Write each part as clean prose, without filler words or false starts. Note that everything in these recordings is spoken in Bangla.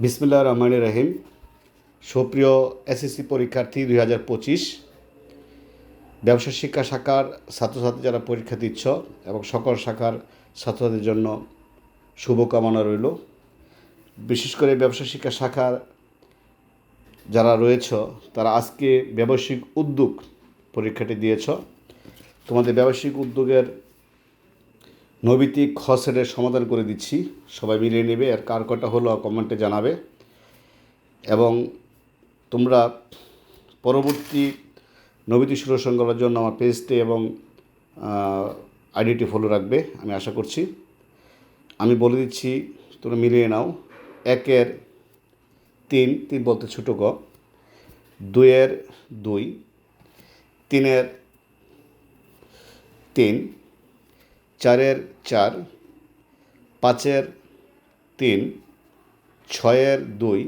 বিসমিল্লাহির রহমানির রহিম। সুপ্রিয় এসএসসি পরীক্ষার্থী 2025 ব্যবসা শিক্ষা শাখার ছাত্রছাত্রী যারা পরীক্ষা দিচ্ছ এবং সকল শাখার ছাত্রছাত্রীদের জন্য শুভকামনা রইল। বিশেষ করে ব্যবসা শিক্ষা শাখার যারা রয়েছ তারা আজকে ব্যবসায়িক উদ্যোগ পরীক্ষাটি দিয়েছ। তোমাদের ব্যবসায়িক উদ্যোগের নৈবিত্তিক খ সেটের সমাধান করে দিচ্ছি, সবাই মিলিয়ে নেবে। আর কার কটা হলো কমেন্টে জানাবে। এবং তোমরা পরবর্তী নৈবিত্তিক সুরসংখ্যা করার জন্য আমার পেজটি এবং আইডিটি ফলো রাখবে, আমি আশা করছি। আমি বলে দিচ্ছি, তোমরা মিলিয়ে নাও। 1-এর 3, 3 বলতে ছোটো ক, 2-এর 2, 3-এর 3, 4-এর 4, 5-এর 3, 6-এর 2,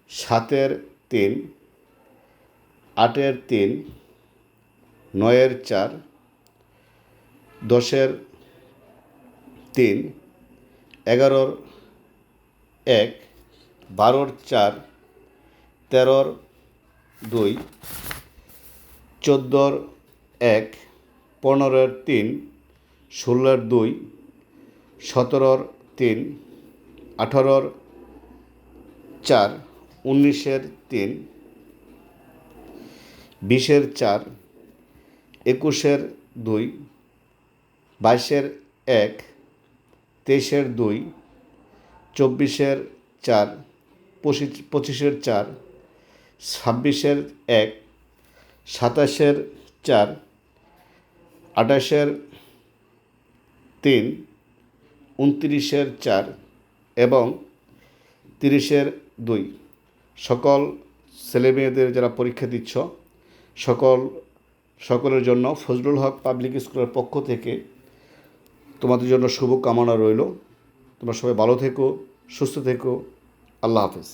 7-এর 3, 8-এর 3, 9-এর 4, 10-এর 3, 11-র 1, 12-র 4, 13-র 2, 14-র 1, 15-র 3, 16-র 2, 17-র 3, 18-র 4, 19-এর 3, 20-এর 4, 21-এর 2, 22-এর 1, 23-এর 2, 24-এর 4, 25-এর 4, 26-এর 1, 27-এর 4, 28-এর 3, 29-এর 4 এবং 30-এর 2। সকল ছেলেমেয়েদের যারা পরীক্ষা দিচ্ছ সকলের জন্য ফজলুল হক পাবলিক স্কুলের পক্ষ থেকে তোমাদের জন্য শুভকামনা রইল। তোমরা সবাই ভালো থেকো, সুস্থ থেকো। আল্লাহ হাফেজ।